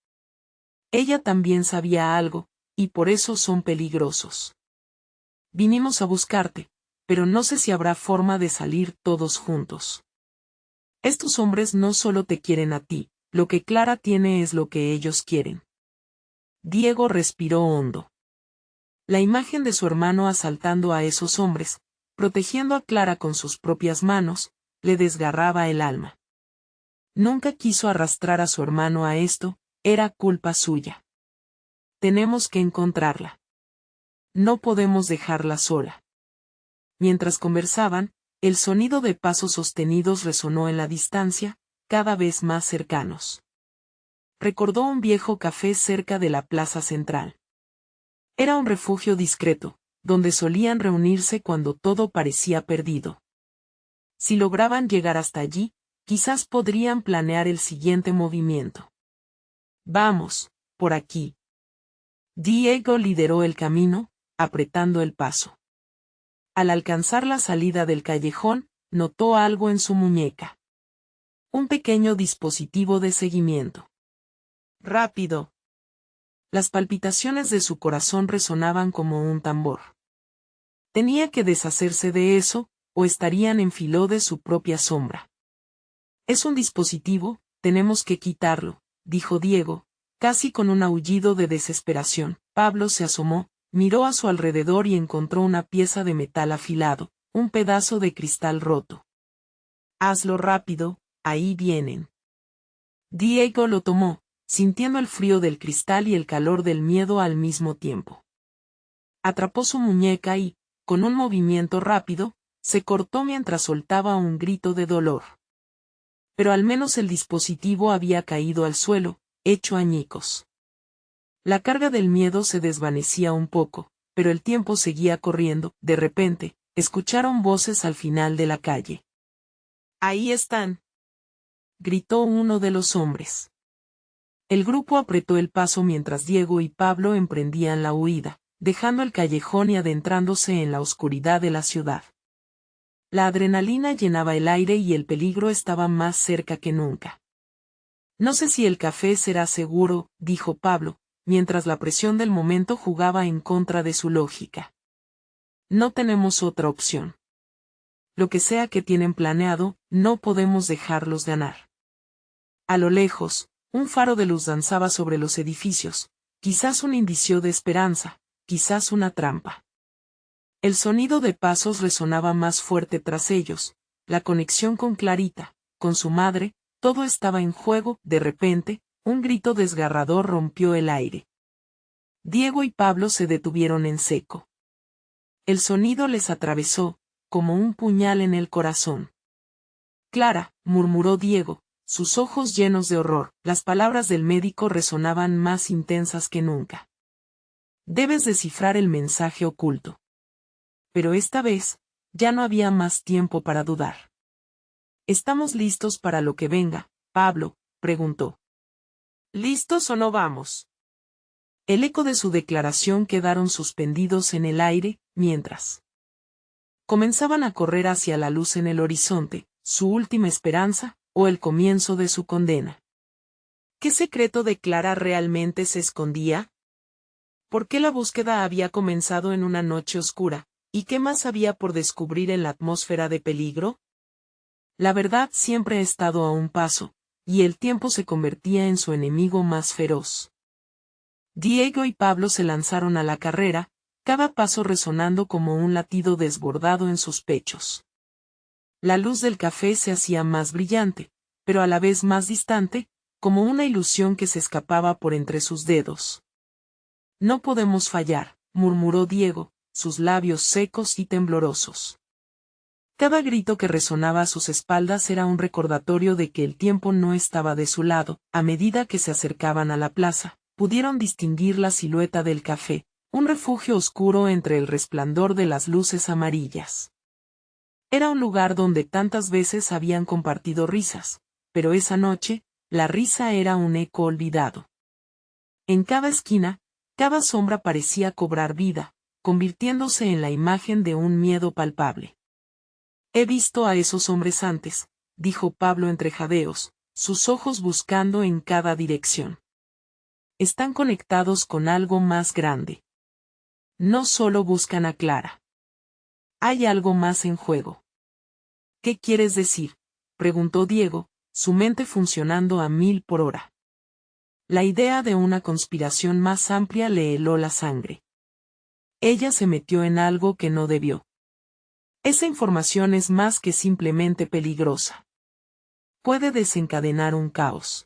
Ella también sabía algo, y por eso son peligrosos. Vinimos a buscarte, pero no sé si habrá forma de salir todos juntos. Estos hombres no solo te quieren a ti, lo que Clara tiene es lo que ellos quieren. Diego respiró hondo. La imagen de su hermano asaltando a esos hombres, protegiendo a Clara con sus propias manos, le desgarraba el alma. Nunca quiso arrastrar a su hermano a esto, era culpa suya. Tenemos que encontrarla. No podemos dejarla sola. Mientras conversaban, el sonido de pasos sostenidos resonó en la distancia, cada vez más cercanos. Recordó un viejo café cerca de la plaza central. Era un refugio discreto, donde solían reunirse cuando todo parecía perdido. Si lograban llegar hasta allí, quizás podrían planear el siguiente movimiento. Vamos, por aquí. Diego lideró el camino, apretando el paso. Al alcanzar la salida del callejón, notó algo en su muñeca. Un pequeño dispositivo de seguimiento. Rápido. Las palpitaciones de su corazón resonaban como un tambor. Tenía que deshacerse de eso, o estarían en filo de su propia sombra. Es un dispositivo, tenemos que quitarlo, dijo Diego, casi con un aullido de desesperación. Pablo se asomó, miró a su alrededor y encontró una pieza de metal afilado, un pedazo de cristal roto. Hazlo rápido, ahí vienen. Diego lo tomó, sintiendo el frío del cristal y el calor del miedo al mismo tiempo. Atrapó su muñeca y, con un movimiento rápido, se cortó mientras soltaba un grito de dolor. Pero al menos el dispositivo había caído al suelo, hecho añicos. La carga del miedo se desvanecía un poco, pero el tiempo seguía corriendo. De repente, escucharon voces al final de la calle. «¡Ahí están!», gritó uno de los hombres. El grupo apretó el paso mientras Diego y Pablo emprendían la huida, dejando el callejón y adentrándose en la oscuridad de la ciudad. La adrenalina llenaba el aire y el peligro estaba más cerca que nunca. No sé si el café será seguro, dijo Pablo, mientras la presión del momento jugaba en contra de su lógica. No tenemos otra opción. Lo que sea que tienen planeado, no podemos dejarlos ganar. A lo lejos, un faro de luz danzaba sobre los edificios, quizás un indicio de esperanza, quizás una trampa. El sonido de pasos resonaba más fuerte tras ellos, la conexión con Clarita, con su madre, todo estaba en juego. De repente, un grito desgarrador rompió el aire. Diego y Pablo se detuvieron en seco. El sonido les atravesó, como un puñal en el corazón. «Clara», murmuró Diego, sus ojos llenos de horror. Las palabras del médico resonaban más intensas que nunca. «Debes descifrar el mensaje oculto». Pero esta vez, ya no había más tiempo para dudar. «¿Estamos listos para lo que venga, Pablo?», preguntó. «¿Listos o no vamos?». El eco de su declaración quedaron suspendidos en el aire, mientras Comenzaban a correr hacia la luz en el horizonte, su última esperanza, o el comienzo de su condena. ¿Qué secreto de Clara realmente se escondía? ¿Por qué la búsqueda había comenzado en una noche oscura, y qué más había por descubrir en la atmósfera de peligro? La verdad siempre ha estado a un paso, y el tiempo se convertía en su enemigo más feroz. Diego y Pablo se lanzaron a la carrera, cada paso resonando como un latido desbordado en sus pechos. La luz del café se hacía más brillante, pero a la vez más distante, como una ilusión que se escapaba por entre sus dedos. No podemos fallar, murmuró Diego, sus labios secos y temblorosos. Cada grito que resonaba a sus espaldas era un recordatorio de que el tiempo no estaba de su lado. A medida que se acercaban a la plaza, pudieron distinguir la silueta del café, un refugio oscuro entre el resplandor de las luces amarillas. Era un lugar donde tantas veces habían compartido risas, pero esa noche, la risa era un eco olvidado. En cada esquina, cada sombra parecía cobrar vida, convirtiéndose en la imagen de un miedo palpable. He visto a esos hombres antes, dijo Pablo entre jadeos, sus ojos buscando en cada dirección. Están conectados con algo más grande. No solo buscan a Clara. Hay algo más en juego. ¿Qué quieres decir?, preguntó Diego, su mente funcionando a 1000 por hora. La idea de una conspiración más amplia le heló la sangre. Ella se metió en algo que no debió. Esa información es más que simplemente peligrosa. Puede desencadenar un caos.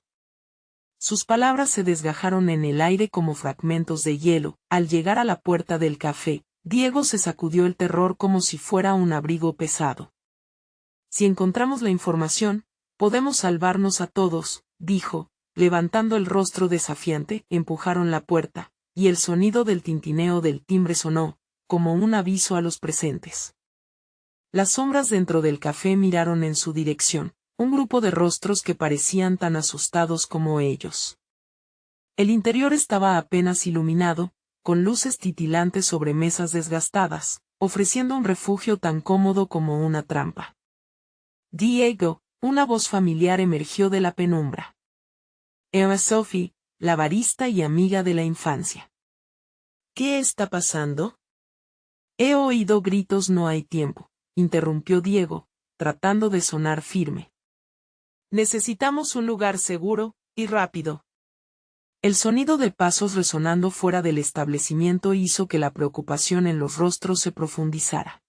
Sus palabras se desgajaron en el aire como fragmentos de hielo. Al llegar a la puerta del café, Diego se sacudió el terror como si fuera un abrigo pesado. Si encontramos la información, podemos salvarnos a todos, dijo, levantando el rostro desafiante. Empujaron la puerta, y el sonido del tintineo del timbre sonó, como un aviso a los presentes. Las sombras dentro del café miraron en su dirección, un grupo de rostros que parecían tan asustados como ellos. El interior estaba apenas iluminado, con luces titilantes sobre mesas desgastadas, ofreciendo un refugio tan cómodo como una trampa. Diego, una voz familiar emergió de la penumbra. Era Sophie, la barista y amiga de la infancia. ¿Qué está pasando? He oído gritos. No hay tiempo, interrumpió Diego, tratando de sonar firme. Necesitamos un lugar seguro, y rápido. El sonido de pasos resonando fuera del establecimiento hizo que la preocupación en los rostros se profundizara.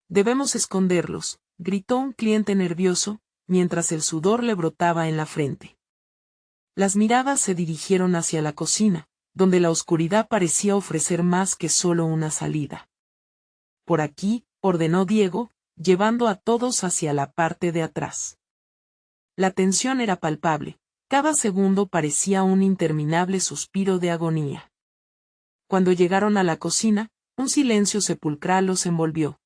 Debemos esconderlos, gritó un cliente nervioso, mientras el sudor le brotaba en la frente. Las miradas se dirigieron hacia la cocina, donde la oscuridad parecía ofrecer más que solo una salida. Por aquí, ordenó Diego, llevando a todos hacia la parte de atrás. La tensión era palpable, cada segundo parecía un interminable suspiro de agonía. Cuando llegaron a la cocina, un silencio sepulcral los envolvió.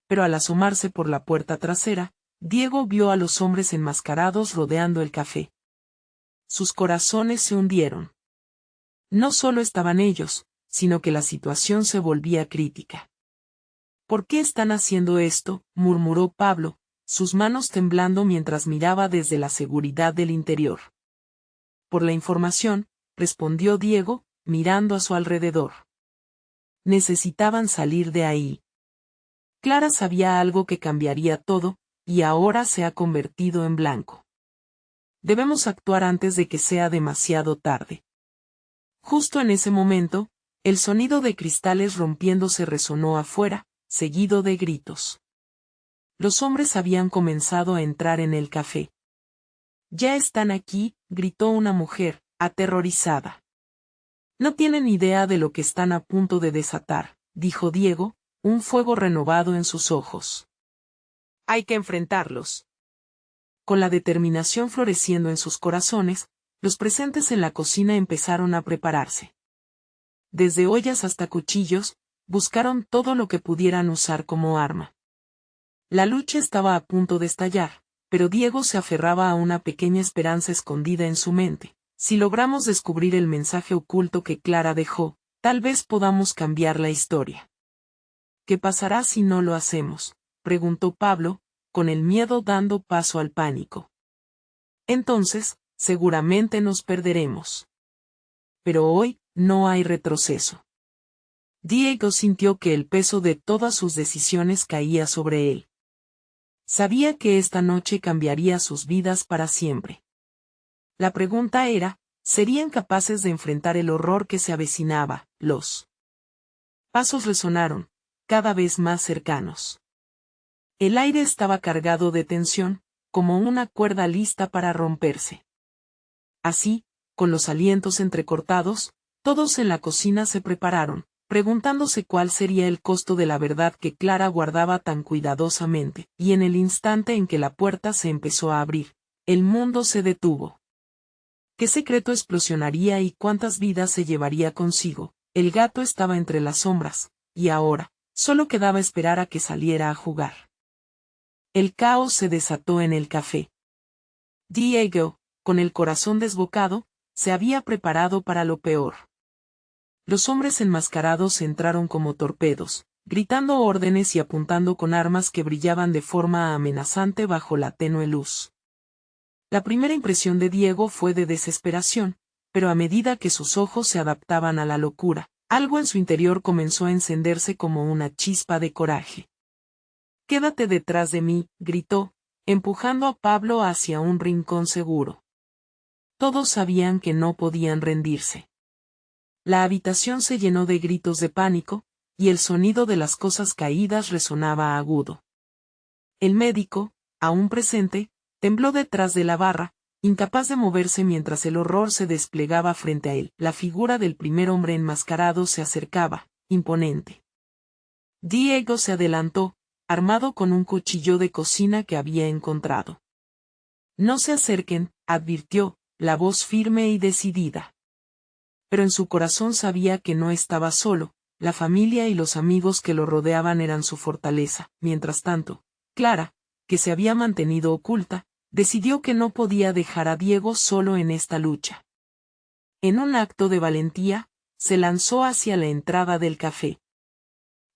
Pero al asomarse por la puerta trasera, Diego vio a los hombres enmascarados rodeando el café. Sus corazones se hundieron. No solo estaban ellos, sino que la situación se volvía crítica. ¿Por qué están haciendo esto?, murmuró Pablo, sus manos temblando mientras miraba desde la seguridad del interior. Por la información, respondió Diego, mirando a su alrededor. Necesitaban salir de ahí. Clara sabía algo que cambiaría todo, y ahora se ha convertido en blanco. Debemos actuar antes de que sea demasiado tarde. Justo en ese momento, el sonido de cristales rompiéndose resonó afuera, seguido de gritos. Los hombres habían comenzado a entrar en el café. Ya están aquí, gritó una mujer, aterrorizada. No tienen idea de lo que están a punto de desatar, dijo Diego, un fuego renovado en sus ojos. Hay que enfrentarlos. Con la determinación floreciendo en sus corazones, los presentes en la cocina empezaron a prepararse. Desde ollas hasta cuchillos, buscaron todo lo que pudieran usar como arma. La lucha estaba a punto de estallar, pero Diego se aferraba a una pequeña esperanza escondida en su mente. Si logramos descubrir el mensaje oculto que Clara dejó, tal vez podamos cambiar la historia. ¿Qué pasará si no lo hacemos?, preguntó Pablo, con el miedo dando paso al pánico. Entonces, seguramente nos perderemos. Pero hoy, no hay retroceso. Diego sintió que el peso de todas sus decisiones caía sobre él. Sabía que esta noche cambiaría sus vidas para siempre. La pregunta era, ¿serían capaces de enfrentar el horror que se avecinaba? Los pasos resonaron, cada vez más cercanos. El aire estaba cargado de tensión, como una cuerda lista para romperse. Así, con los alientos entrecortados, todos en la cocina se prepararon, preguntándose cuál sería el costo de la verdad que Clara guardaba tan cuidadosamente, y en el instante en que la puerta se empezó a abrir, el mundo se detuvo. ¿Qué secreto explosionaría y cuántas vidas se llevaría consigo? El gato estaba entre las sombras, y ahora, solo quedaba esperar a que saliera a jugar. El caos se desató en el café. Diego, con el corazón desbocado, se había preparado para lo peor. Los hombres enmascarados entraron como torpedos, gritando órdenes y apuntando con armas que brillaban de forma amenazante bajo la tenue luz. La primera impresión de Diego fue de desesperación, pero a medida que sus ojos se adaptaban a la locura, algo en su interior comenzó a encenderse como una chispa de coraje. «Quédate detrás de mí», gritó, empujando a Pablo hacia un rincón seguro. Todos sabían que no podían rendirse. La habitación se llenó de gritos de pánico, y el sonido de las cosas caídas resonaba agudo. El médico, aún presente, tembló detrás de la barra, incapaz de moverse mientras el horror se desplegaba frente a él. La figura del primer hombre enmascarado se acercaba, imponente. Diego se adelantó, armado con un cuchillo de cocina que había encontrado. «No se acerquen», advirtió, la voz firme y decidida. Pero en su corazón sabía que no estaba solo, la familia y los amigos que lo rodeaban eran su fortaleza. Mientras tanto, Clara, que se había mantenido oculta, decidió que no podía dejar a Diego solo en esta lucha. En un acto de valentía, se lanzó hacia la entrada del café.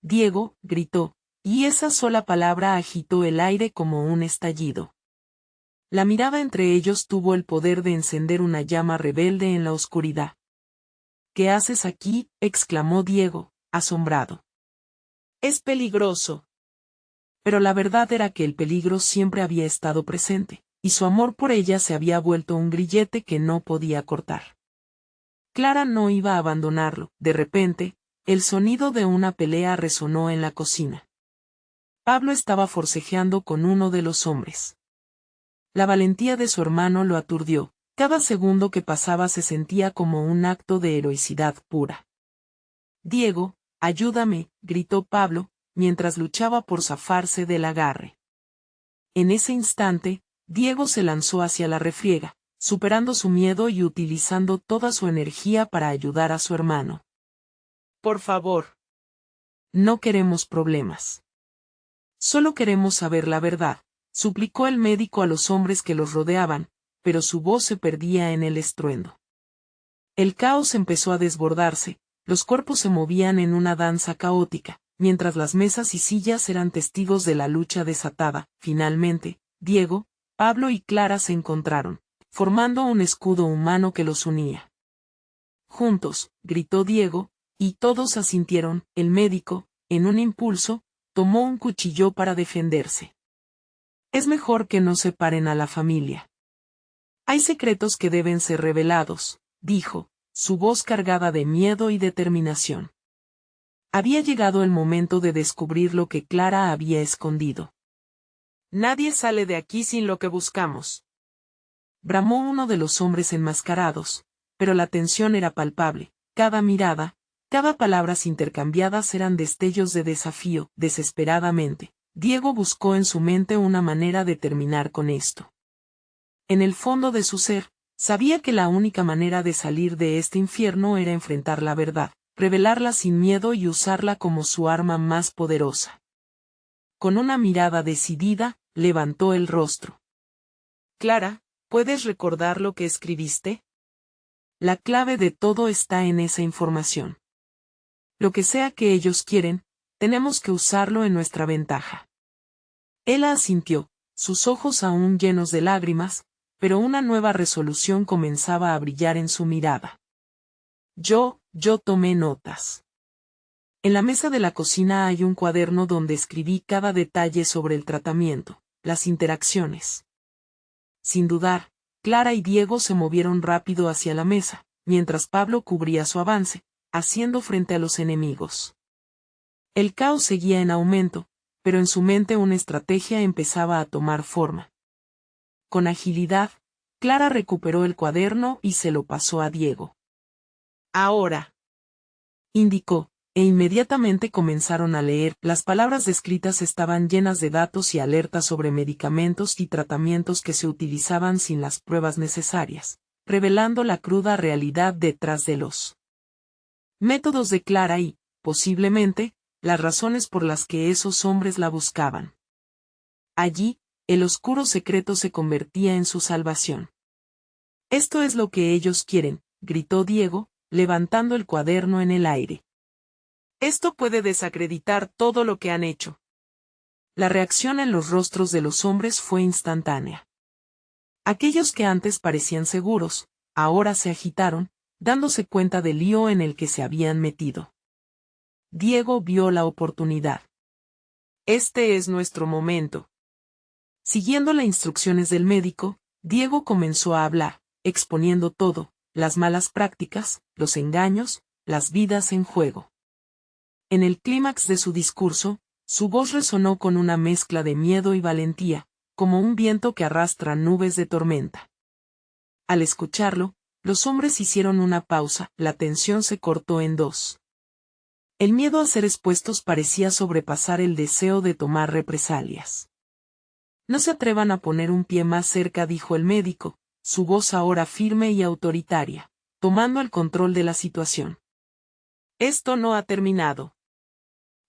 «Diego», gritó, y esa sola palabra agitó el aire como un estallido. La mirada entre ellos tuvo el poder de encender una llama rebelde en la oscuridad. «¿Qué haces aquí?», exclamó Diego, asombrado. «Es peligroso». Pero la verdad era que el peligro siempre había estado presente, y su amor por ella se había vuelto un grillete que no podía cortar. Clara no iba a abandonarlo. De repente, el sonido de una pelea resonó en la cocina. Pablo estaba forcejeando con uno de los hombres. La valentía de su hermano lo aturdió. Cada segundo que pasaba se sentía como un acto de heroicidad pura. «Diego, ayúdame», gritó Pablo, mientras luchaba por zafarse del agarre. En ese instante, Diego se lanzó hacia la refriega, superando su miedo y utilizando toda su energía para ayudar a su hermano. «Por favor. No queremos problemas. Solo queremos saber la verdad», suplicó el médico a los hombres que los rodeaban, pero su voz se perdía en el estruendo. El caos empezó a desbordarse, los cuerpos se movían en una danza caótica, mientras las mesas y sillas eran testigos de la lucha desatada. Finalmente, Diego, Pablo y Clara se encontraron, formando un escudo humano que los unía. «Juntos», gritó Diego, y todos asintieron. El médico, en un impulso, tomó un cuchillo para defenderse. «Es mejor que no separen a la familia. Hay secretos que deben ser revelados», dijo, su voz cargada de miedo y determinación. Había llegado el momento de descubrir lo que Clara había escondido. «Nadie sale de aquí sin lo que buscamos», bramó uno de los hombres enmascarados, pero la tensión era palpable. Cada mirada, cada palabras intercambiadas eran destellos de desafío. Desesperadamente, Diego buscó en su mente una manera de terminar con esto. En el fondo de su ser, sabía que la única manera de salir de este infierno era enfrentar la verdad, revelarla sin miedo y usarla como su arma más poderosa. Con una mirada decidida, levantó el rostro. «Clara, ¿puedes recordar lo que escribiste? La clave de todo está en esa información. Lo que sea que ellos quieren, tenemos que usarlo en nuestra ventaja. Él asintió, sus ojos aún llenos de lágrimas, pero una nueva resolución comenzaba a brillar en su mirada. Yo tomé notas. En la mesa de la cocina hay un cuaderno donde escribí cada detalle sobre el tratamiento, las interacciones. Sin dudar, Clara y Diego se movieron rápido hacia la mesa, mientras Pablo cubría su avance, haciendo frente a los enemigos. El caos seguía en aumento, pero en su mente una estrategia empezaba a tomar forma. Con agilidad, Clara recuperó el cuaderno y se lo pasó a Diego. Ahora, indicó, e inmediatamente comenzaron a leer. Las palabras descritas estaban llenas de datos y alertas sobre medicamentos y tratamientos que se utilizaban sin las pruebas necesarias, revelando la cruda realidad detrás de los métodos de Clara y, posiblemente, las razones por las que esos hombres la buscaban. Allí, el oscuro secreto se convertía en su salvación. Esto es lo que ellos quieren, gritó Diego, levantando el cuaderno en el aire. Esto puede desacreditar todo lo que han hecho. La reacción en los rostros de los hombres fue instantánea. Aquellos que antes parecían seguros, ahora se agitaron, dándose cuenta del lío en el que se habían metido. Diego vio la oportunidad. Este es nuestro momento. Siguiendo las instrucciones del médico, Diego comenzó a hablar, exponiendo todo, las malas prácticas, los engaños, las vidas en juego. En el clímax de su discurso, su voz resonó con una mezcla de miedo y valentía, como un viento que arrastra nubes de tormenta. Al escucharlo, los hombres hicieron una pausa, la tensión se cortó en dos. El miedo a ser expuestos parecía sobrepasar el deseo de tomar represalias. No se atrevan a poner un pie más cerca, dijo el médico, su voz ahora firme y autoritaria, tomando el control de la situación. Esto no ha terminado.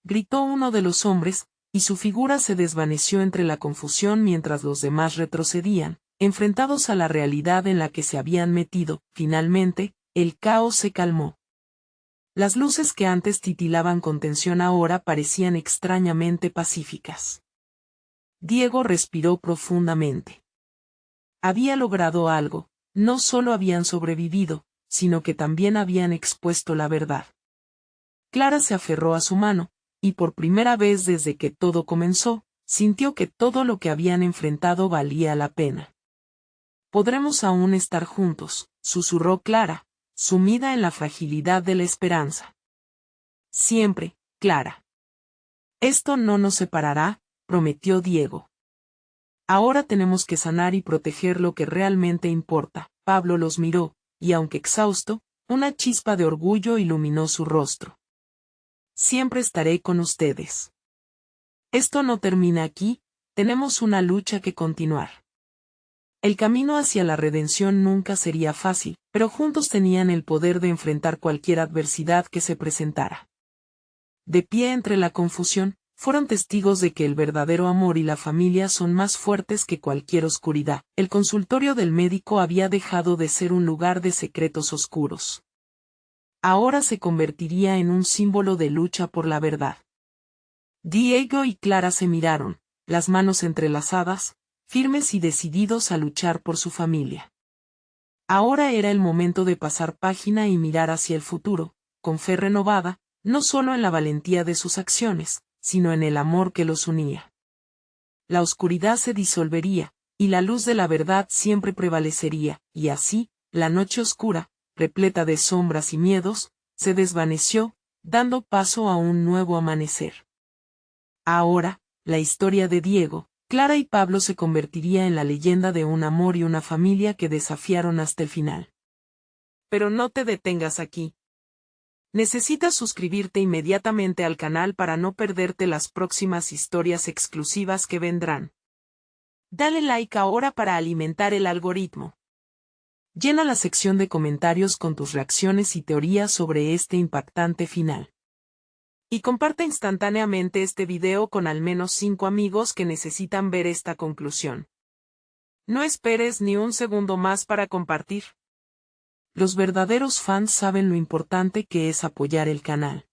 Gritó uno de los hombres, y su figura se desvaneció entre la confusión mientras los demás retrocedían, enfrentados a la realidad en la que se habían metido. Finalmente, el caos se calmó. Las luces que antes titilaban con tensión ahora parecían extrañamente pacíficas. Diego respiró profundamente. Había logrado algo, no solo habían sobrevivido, sino que también habían expuesto la verdad. Clara se aferró a su mano, y por primera vez desde que todo comenzó, sintió que todo lo que habían enfrentado valía la pena. Podremos aún estar juntos, susurró Clara, sumida en la fragilidad de la esperanza. Siempre, Clara. Esto no nos separará, prometió Diego. Ahora tenemos que sanar y proteger lo que realmente importa. Pablo los miró, y aunque exhausto, una chispa de orgullo iluminó su rostro. Siempre estaré con ustedes. Esto no termina aquí, tenemos una lucha que continuar. El camino hacia la redención nunca sería fácil, pero juntos tenían el poder de enfrentar cualquier adversidad que se presentara. De pie entre la confusión, fueron testigos de que el verdadero amor y la familia son más fuertes que cualquier oscuridad. El consultorio del médico había dejado de ser un lugar de secretos oscuros. Ahora se convertiría en un símbolo de lucha por la verdad. Diego y Clara se miraron, las manos entrelazadas, firmes y decididos a luchar por su familia. Ahora era el momento de pasar página y mirar hacia el futuro, con fe renovada, no solo en la valentía de sus acciones, sino en el amor que los unía. La oscuridad se disolvería, y la luz de la verdad siempre prevalecería, y así, la noche oscura, repleta de sombras y miedos, se desvaneció, dando paso a un nuevo amanecer. Ahora, la historia de Diego, Clara y Pablo se convertiría en la leyenda de un amor y una familia que desafiaron hasta el final. Pero no te detengas aquí. Necesitas suscribirte inmediatamente al canal para no perderte las próximas historias exclusivas que vendrán. Dale like ahora para alimentar el algoritmo. Llena la sección de comentarios con tus reacciones y teorías sobre este impactante final. Y comparte instantáneamente este video con al menos 5 amigos que necesitan ver esta conclusión. No esperes ni un segundo más para compartir. Los verdaderos fans saben lo importante que es apoyar el canal.